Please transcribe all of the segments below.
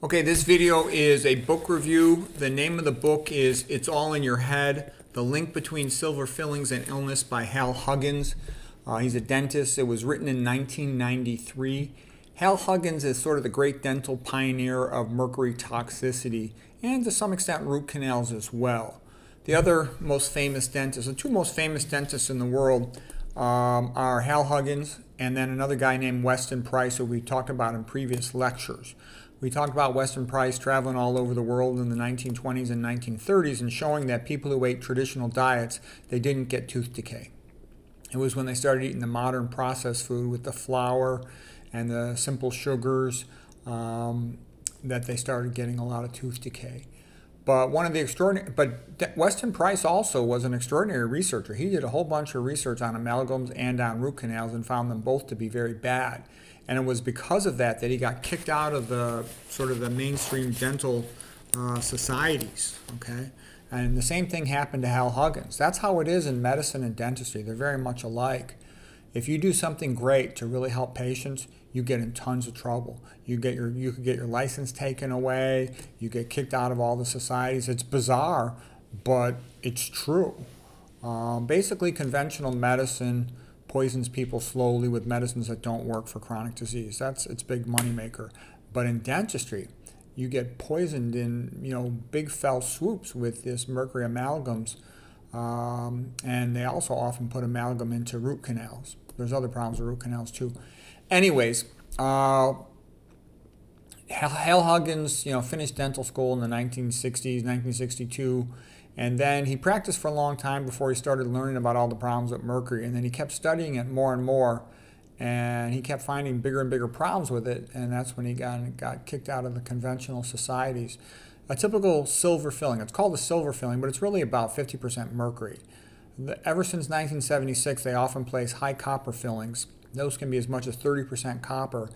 Okay, this video is a book review. The name of the book is It's All in Your Head, The Link Between Silver Fillings and Illness by Hal Huggins. He's a dentist. It was written in 1993. Hal Huggins is sort of the great dental pioneer of mercury toxicity and to some extent root canals as well. The other most famous dentists, the two most famous dentists in the world are Hal Huggins and then another guy named Weston Price, who we talked about in previous lectures. We talked about Weston Price traveling all over the world in the 1920s and 1930s and showing that people who ate traditional diets, they didn't get tooth decay. It was when they started eating the modern processed food with the flour and the simple sugars that they started getting a lot of tooth decay. But Weston Price also was an extraordinary researcher. He did a whole bunch of research on amalgams and on root canals and found them both to be very bad. And it was because of that that he got kicked out of the sort of the mainstream dental societies. Okay, and the same thing happened to Hal Huggins. That's how it is in medicine and dentistry. They're very much alike. If you do something great to really help patients, you get in tons of trouble. You could get your license taken away. You get kicked out of all the societies. It's bizarre, but it's true. Basically, conventional medicine poisons people slowly with medicines that don't work for chronic disease. That's its big moneymaker. But in dentistry, you get poisoned in big fell swoops with this mercury amalgams, and they also often put amalgam into root canals. There's other problems with root canals too. Anyways, Hal Huggins, finished dental school in the 1960s, 1962. And then he practiced for a long time before he started learning about all the problems with mercury. And then he kept studying it more and more. And he kept finding bigger and bigger problems with it. And that's when he got kicked out of the conventional societies. A typical silver filling, it's called a silver filling, but it's really about 50% mercury. Ever since 1976, they often place high copper fillings. Those can be as much as 30% copper.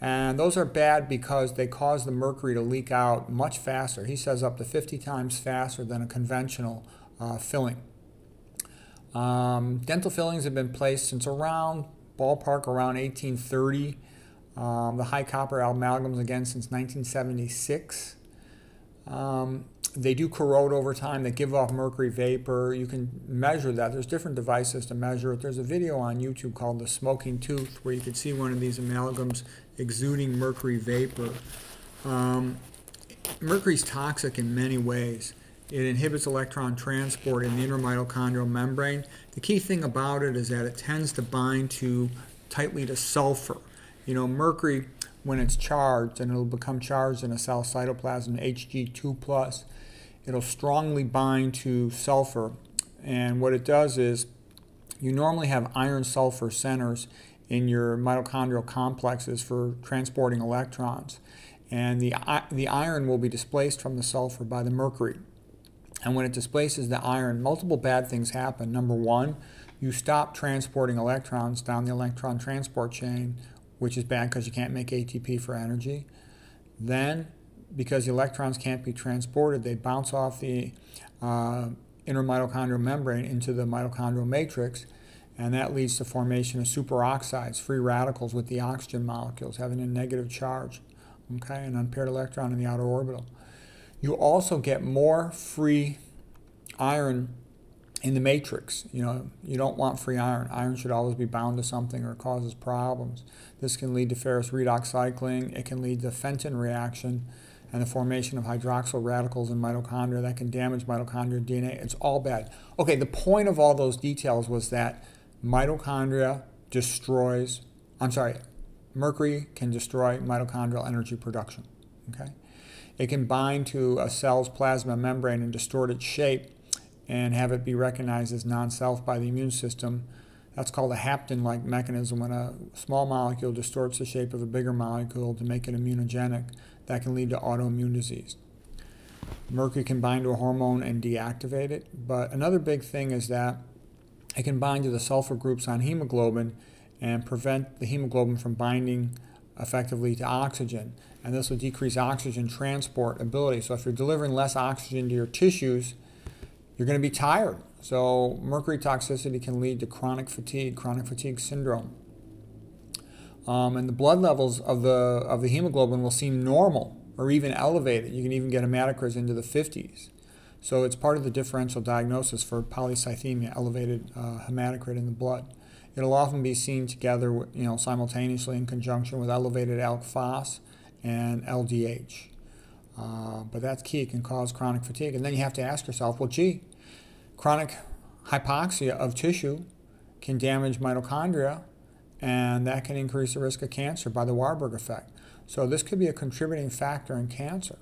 And those are bad because they cause the mercury to leak out much faster. He says up to 50 times faster than a conventional filling. Dental fillings have been placed since around 1830. The high copper amalgams again since 1976. They do corrode over time. They give off mercury vapor. You can measure that. There's different devices to measure it. There's a video on YouTube called The Smoking Tooth where you can see one of these amalgams exuding mercury vapor. Mercury is toxic in many ways. It inhibits electron transport in the intermitochondrial membrane. The key thing about it is that it tends to bind tightly to sulfur. Mercury, when it's charged, and it'll become charged in a cell cytoplasm, Hg2+, it'll strongly bind to sulfur. And what it does is, you normally have iron-sulfur centers in your mitochondrial complexes for transporting electrons. And the iron will be displaced from the sulfur by the mercury. And when it displaces the iron, multiple bad things happen. Number one, you stop transporting electrons down the electron transport chain, which is bad because you can't make ATP for energy. Then, because the electrons can't be transported, they bounce off the intermitochondrial membrane into the mitochondrial matrix, and that leads to formation of superoxides, free radicals with the oxygen molecules having a negative charge, okay, an unpaired electron in the outer orbital. You also get more free iron in the matrix. You don't want free iron. Iron should always be bound to something or it causes problems. This can lead to ferrous redox cycling. It can lead to Fenton reaction and the formation of hydroxyl radicals in mitochondria that can damage mitochondrial DNA. It's all bad. Okay, the point of all those details was that mercury can destroy mitochondrial energy production. Okay, it can bind to a cell's plasma membrane and distort its shape and have it be recognized as non-self by the immune system. That's called a hapten-like mechanism. When a small molecule distorts the shape of a bigger molecule to make it immunogenic, that can lead to autoimmune disease. Mercury can bind to a hormone and deactivate it, but another big thing is that it can bind to the sulfur groups on hemoglobin and prevent the hemoglobin from binding effectively to oxygen, and this will decrease oxygen transport ability. So if you're delivering less oxygen to your tissues, you're going to be tired. So mercury toxicity can lead to chronic fatigue syndrome. And the blood levels of the hemoglobin will seem normal or even elevated. You can even get hematocrits into the 50s. So it's part of the differential diagnosis for polycythemia, elevated hematocrit in the blood. It'll often be seen together, simultaneously in conjunction with elevated ALK Phos and LDH. But that's key. It can cause chronic fatigue. And then you have to ask yourself, well, gee, chronic hypoxia of tissue can damage mitochondria, and that can increase the risk of cancer by the Warburg effect. So this could be a contributing factor in cancer.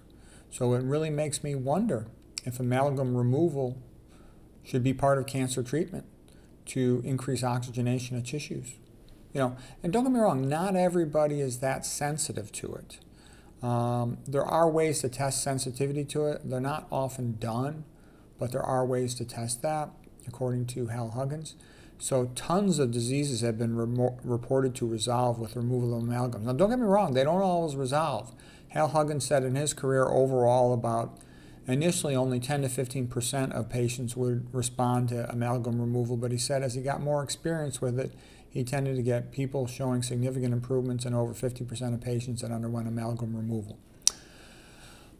So it really makes me wonder if amalgam removal should be part of cancer treatment to increase oxygenation of tissues. And don't get me wrong, not everybody is that sensitive to it. There are ways to test sensitivity to it. They're not often done, but there are ways to test that, according to Hal Huggins. So tons of diseases have been reported to resolve with removal of amalgams. Now don't get me wrong, they don't always resolve. Hal Huggins said in his career overall about initially only 10 to 15% of patients would respond to amalgam removal, but he said as he got more experience with it, he tended to get people showing significant improvements in over 50% of patients that underwent amalgam removal.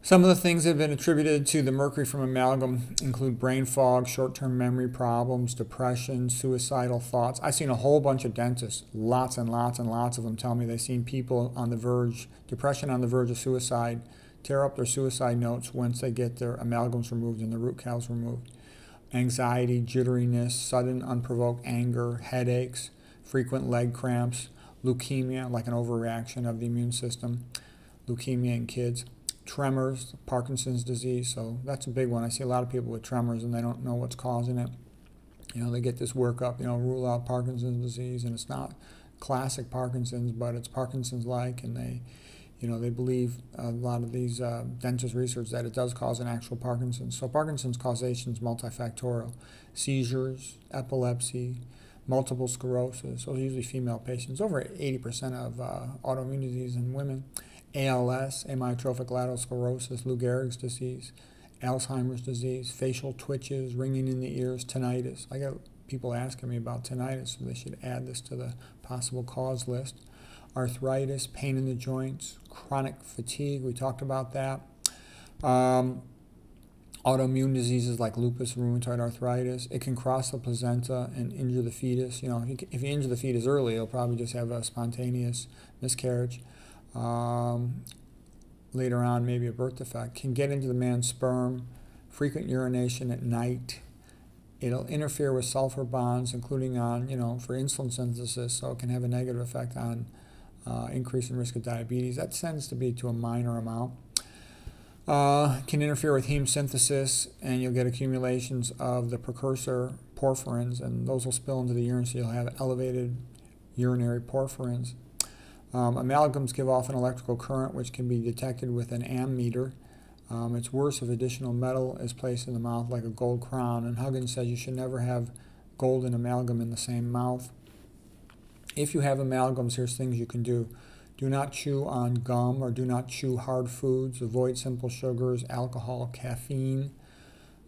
Some of the things that have been attributed to the mercury from amalgam include brain fog, short-term memory problems, depression, suicidal thoughts. I've seen a whole bunch of dentists, lots and lots and lots of them, tell me they've seen people on the verge, depression on the verge of suicide, tear up their suicide notes once they get their amalgams removed and the root canals removed. Anxiety, jitteriness, sudden unprovoked anger, headaches, frequent leg cramps, leukemia, like an overreaction of the immune system, leukemia in kids, tremors, Parkinson's disease. So that's a big one. I see a lot of people with tremors and they don't know what's causing it. They get this workup, rule out Parkinson's disease, and it's not classic Parkinson's, but it's Parkinson's-like, and they believe a lot of these dentist research that it does cause an actual Parkinson's. So Parkinson's causation is multifactorial. Seizures, epilepsy, multiple sclerosis, those are usually female patients. Over 80% of autoimmune disease in women. ALS, amyotrophic lateral sclerosis, Lou Gehrig's disease, Alzheimer's disease, facial twitches, ringing in the ears, tinnitus. I got people asking me about tinnitus, so they should add this to the possible cause list. Arthritis, pain in the joints, chronic fatigue, we talked about that. Autoimmune diseases like lupus, rheumatoid arthritis. It can cross the placenta and injure the fetus. If you injure the fetus early, it'll probably just have a spontaneous miscarriage. Later on, maybe a birth defect. Can get into the man's sperm, frequent urination at night. It'll interfere with sulfur bonds, including on, for insulin synthesis, so it can have a negative effect on increase in risk of diabetes. That tends to be to a minor amount. Can interfere with heme synthesis, and you'll get accumulations of the precursor porphyrins, and those will spill into the urine, so you'll have elevated urinary porphyrins. Amalgams give off an electrical current, which can be detected with an ammeter. It's worse if additional metal is placed in the mouth, like a gold crown, and Huggins says you should never have gold and amalgam in the same mouth. If you have amalgams, here's things you can do. Do not chew on gum or do not chew hard foods. Avoid simple sugars, alcohol, caffeine.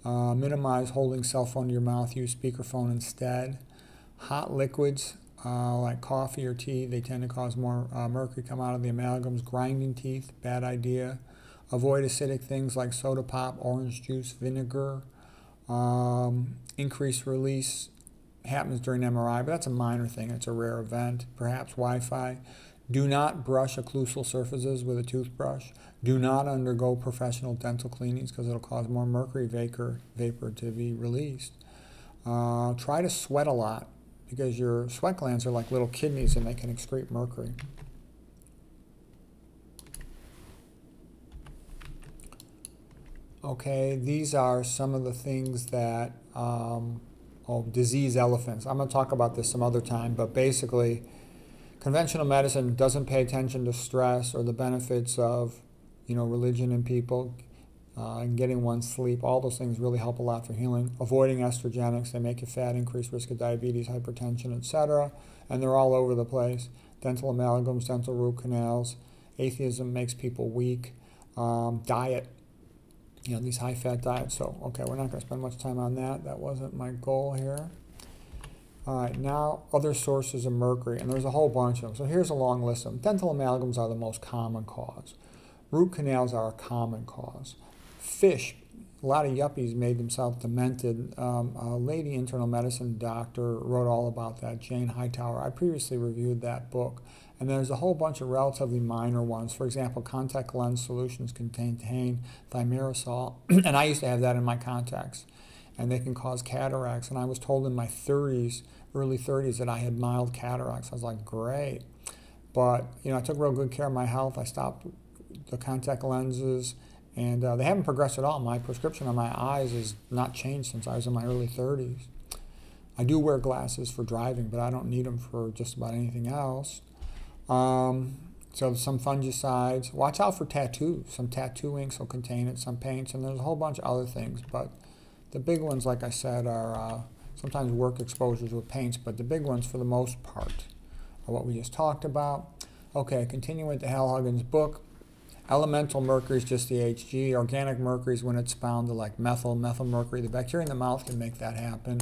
Minimize holding cell phone to your mouth. Use speakerphone instead. Hot liquids like coffee or tea, they tend to cause more mercury come out of the amalgams. Grinding teeth, bad idea. Avoid acidic things like soda pop, orange juice, vinegar. Increased release happens during MRI, but that's a minor thing. It's a rare event. Perhaps Wi-Fi. Do not brush occlusal surfaces with a toothbrush. Do not undergo professional dental cleanings because it'll cause more mercury vapor to be released. Try to sweat a lot because your sweat glands are like little kidneys and they can excrete mercury. Okay, these are some of the things that, disease elephants. I'm going to talk about this some other time, but basically, conventional medicine doesn't pay attention to stress or the benefits of, religion in people, and getting one's sleep. All those things really help a lot for healing. Avoiding estrogenics, they make you fat, increase risk of diabetes, hypertension, etc. And they're all over the place. Dental amalgams, dental root canals. Atheism makes people weak. Diet, these high-fat diets. So, okay, we're not going to spend much time on that. That wasn't my goal here. All right, now other sources of mercury, and there's a whole bunch of them. So here's a long list of them. Dental amalgams are the most common cause. Root canals are a common cause. Fish, a lot of yuppies made themselves demented. A lady internal medicine doctor wrote all about that, Jane Hightower. I previously reviewed that book. And there's a whole bunch of relatively minor ones. For example, contact lens solutions contain thimerosal, and I used to have that in my contacts. And they can cause cataracts. And I was told in my 30s, early 30s, that I had mild cataracts. I was like, great. But, I took real good care of my health. I stopped the contact lenses, and they haven't progressed at all. My prescription on my eyes has not changed since I was in my early 30s. I do wear glasses for driving, but I don't need them for just about anything else. So some fungicides. Watch out for tattoos. Some tattoo inks will contain it, some paints, and there's a whole bunch of other things. But the big ones, like I said, are sometimes work exposures with paints, but the big ones for the most part are what we just talked about. Okay, continuing with the Hal Huggins book. Elemental mercury is just the Hg. Organic mercury is when it's bound to like methyl mercury. The bacteria in the mouth can make that happen.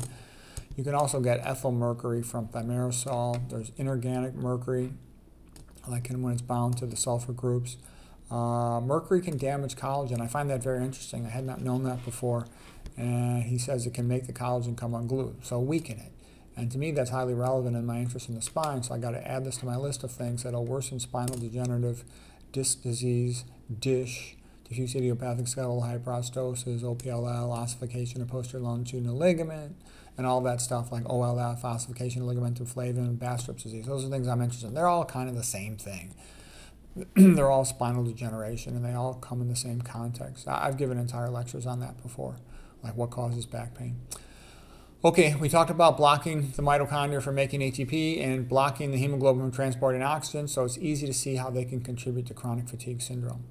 You can also get ethyl mercury from thimerosal. There's inorganic mercury, like when it's bound to the sulfur groups. Mercury can damage collagen. I find that very interesting. I had not known that before. And he says it can make the collagen come unglued, so weaken it. And to me, that's highly relevant in my interest in the spine, so I got to add this to my list of things that'll worsen spinal degenerative disc disease, DISH, diffuse idiopathic skeletal hyperostosis, OPLL, ossification of posterior longitudinal ligament, and all that stuff like OLF, ossification of ligamentum flavum, Bastrop's disease. Those are things I'm interested in. They're all kind of the same thing. They're all spinal degeneration, and they all come in the same context. I've given entire lectures on that before, like what causes back pain. Okay, we talked about blocking the mitochondria from making ATP and blocking the hemoglobin from transporting oxygen, so it's easy to see how they can contribute to chronic fatigue syndrome.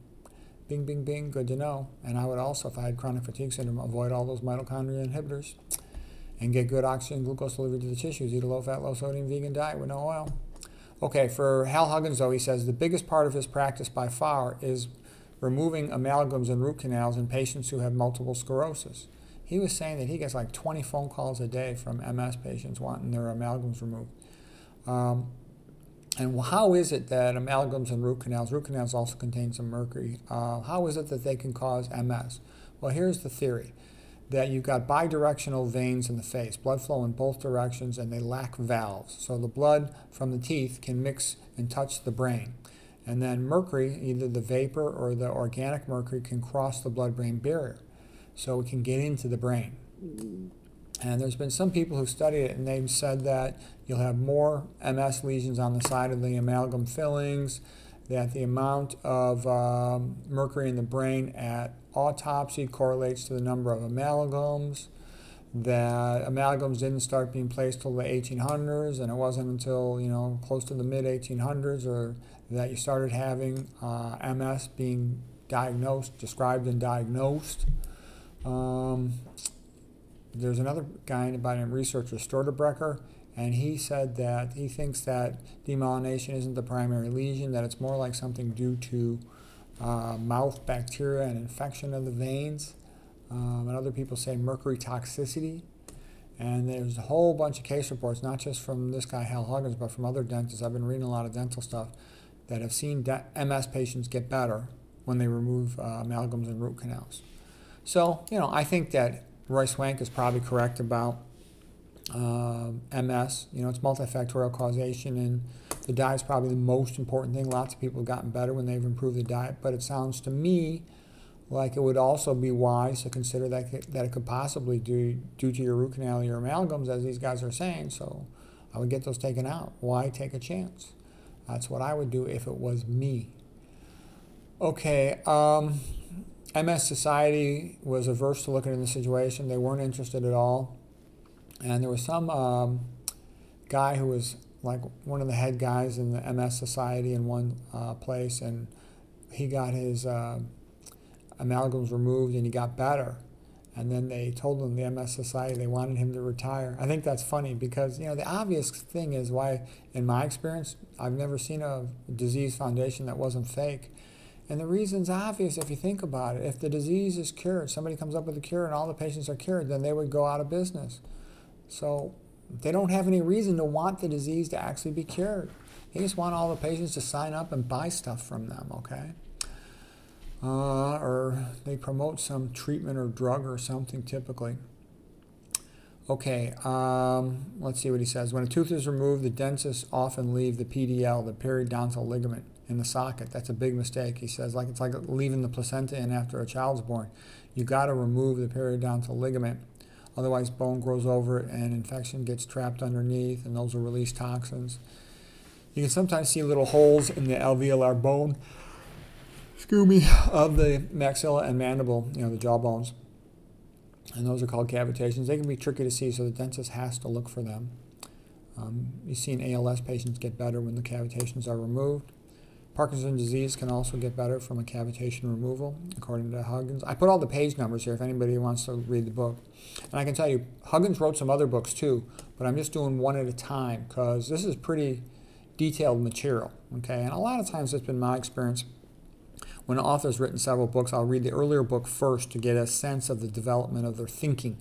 Bing, bing, bing, good to know. And I would also, if I had chronic fatigue syndrome, avoid all those mitochondria inhibitors and get good oxygen glucose delivery to the tissues. Eat a low-fat, low-sodium vegan diet with no oil. Okay, for Hal Huggins, though, he says the biggest part of his practice by far is removing amalgams and root canals in patients who have multiple sclerosis. He was saying that he gets like 20 phone calls a day from MS patients wanting their amalgams removed. And how is it that amalgams and root canals also contain some mercury, how is it that they can cause MS? Well, here's the theory, that you've got bidirectional veins in the face, blood flow in both directions, and they lack valves. So the blood from the teeth can mix and touch the brain. And then mercury, either the vapor or the organic mercury, can cross the blood-brain barrier, so it can get into the brain. And there's been some people who studied it, and they've said that you'll have more MS lesions on the side of the amalgam fillings, that the amount of mercury in the brain at autopsy correlates to the number of amalgams, that amalgams didn't start being placed till the 1800s, and it wasn't until close to the mid-1800s or that you started having MS being diagnosed, described and diagnosed. There's another guy by name researcher, Storterbrecher, and he said that he thinks that demyelination isn't the primary lesion, that it's more like something due to mouth bacteria and infection of the veins. And other people say mercury toxicity. And there's a whole bunch of case reports, not just from this guy Hal Huggins, but from other dentists. I've been reading a lot of dental stuff that have seen MS patients get better when they remove amalgams and root canals. So, I think that Roy Swank is probably correct about MS. It's multifactorial causation, and the diet's probably the most important thing. Lots of people have gotten better when they've improved the diet, but it sounds to me like it would also be wise to consider that it could possibly due to your root canal or your amalgams, as these guys are saying. So I would get those taken out. Why take a chance? That's what I would do if it was me. Okay, MS Society was averse to looking at the situation. They weren't interested at all. And there was some guy who was like one of the head guys in the MS Society in one place, and he got his amalgams removed and he got better. And then they told him, the MS Society, they wanted him to retire. I think that's funny because, the obvious thing is why, in my experience, I've never seen a disease foundation that wasn't fake. And the reason's obvious if you think about it. If the disease is cured, somebody comes up with a cure and all the patients are cured, then they would go out of business. So they don't have any reason to want the disease to actually be cured. They just want all the patients to sign up and buy stuff from them, okay? or they promote some treatment or drug or something typically. Okay, let's see what he says. When a tooth is removed, the dentists often leave the PDL, the periodontal ligament, in the socket. That's a big mistake. He says, it's like leaving the placenta in after a child's born. You got to remove the periodontal ligament. Otherwise, bone grows over it and infection gets trapped underneath, and those will release toxins. You can sometimes see little holes in the alveolar bone, of the maxilla and mandible, the jaw bones. And those are called cavitations. They can be tricky to see, so the dentist has to look for them. You see in ALS patients get better when the cavitations are removed. Parkinson's disease can also get better from a cavitation removal, according to Huggins. I put all the page numbers here if anybody wants to read the book. And I can tell you, Huggins wrote some other books too, but I'm just doing one at a time because this is pretty detailed material. Okay, and a lot of times it's been my experience. When an author's written several books, I'll read the earlier book first to get a sense of the development of their thinking.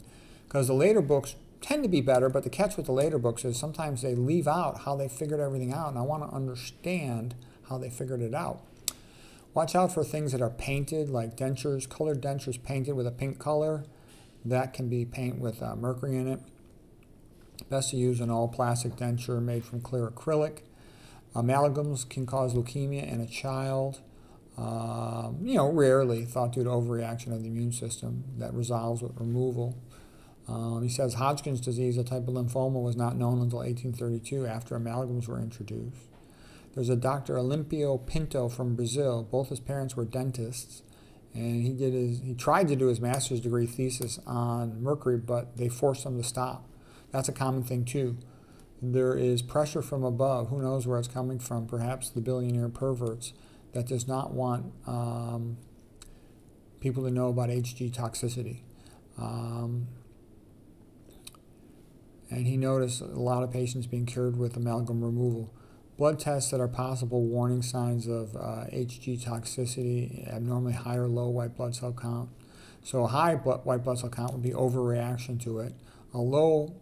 Because the later books tend to be better, but the catch with the later books is sometimes they leave out how they figured everything out, and I want to understand how they figured it out. Watch out for things that are painted, like dentures, colored dentures painted with a pink color. That can be paint with mercury in it. Best to use an all-plastic denture made from clear acrylic. Amalgams can cause leukemia in a child. Rarely, thought due to overreaction of the immune system that resolves with removal. He says Hodgkin's disease, a type of lymphoma, was not known until 1832 after amalgams were introduced. There's a Dr. Olimpio Pinto from Brazil. Both his parents were dentists, and he tried to do his master's degree thesis on mercury, but they forced him to stop. That's a common thing too. There is pressure from above. Who knows where it's coming from? Perhaps the billionaire perverts that does not want people to know about HG toxicity. And he noticed a lot of patients being cured with amalgam removal. Blood tests that are possible warning signs of HG toxicity, abnormally high or low white blood cell count. So a high white blood cell count would be overreaction to it. A low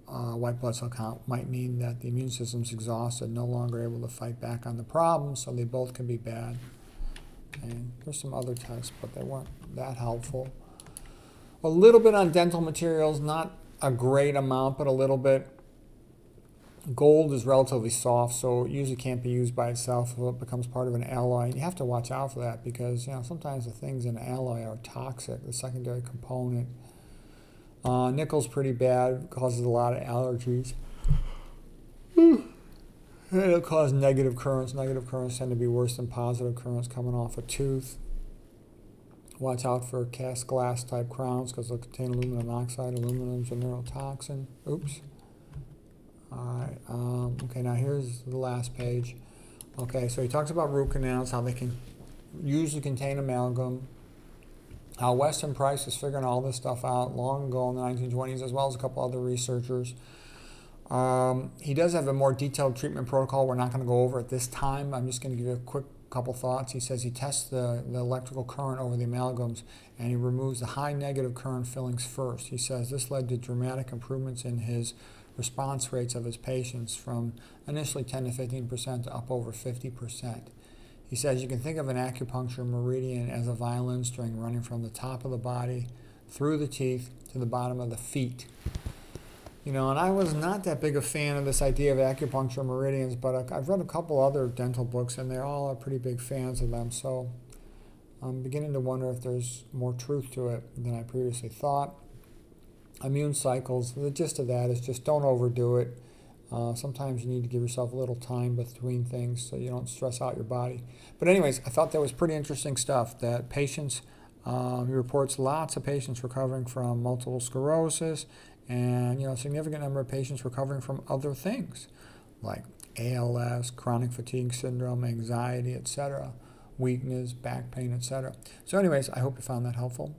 white blood cell count might mean that the immune system's exhausted, no longer able to fight back on the problem, so they both can be bad. And there's some other tests, but they weren't that helpful. A little bit on dental materials, not a great amount, but a little bit. Gold is relatively soft, so it usually can't be used by itself if it becomes part of an alloy. And you have to watch out for that because sometimes the things in an alloy are toxic, the secondary component. Nickel's pretty bad, causes a lot of allergies. It'll cause negative currents. Negative currents tend to be worse than positive currents coming off a tooth. Watch out for cast glass type crowns because they'll contain aluminum oxide. Aluminum's a neurotoxin. Oops. Alright, okay, now here's the last page. Okay, so he talks about root canals, how they can usually contain amalgam, how Weston Price was figuring all this stuff out long ago in the 1920s, as well as a couple other researchers. He does have a more detailed treatment protocol we're not going to go over at this time. I'm just going to give you a quick couple thoughts. He says he tests the electrical current over the amalgams, and he removes the high negative current fillings first. He says this led to dramatic improvements in his response rates of his patients from initially 10 to 15% to up over 50%. He says you can think of an acupuncture meridian as a violin string running from the top of the body through the teeth to the bottom of the feet. And I was not that big a fan of this idea of acupuncture meridians, but I've read a couple other dental books and they all are pretty big fans of them, so I'm beginning to wonder if there's more truth to it than I previously thought. Immune cycles, the gist of that is just don't overdo it. Sometimes you need to give yourself a little time between things so you don't stress out your body. But anyways, I thought that was pretty interesting stuff, that patients, he reports lots of patients recovering from multiple sclerosis and a significant number of patients recovering from other things like ALS, chronic fatigue syndrome, anxiety, etc., weakness, back pain, etc. So anyways, I hope you found that helpful.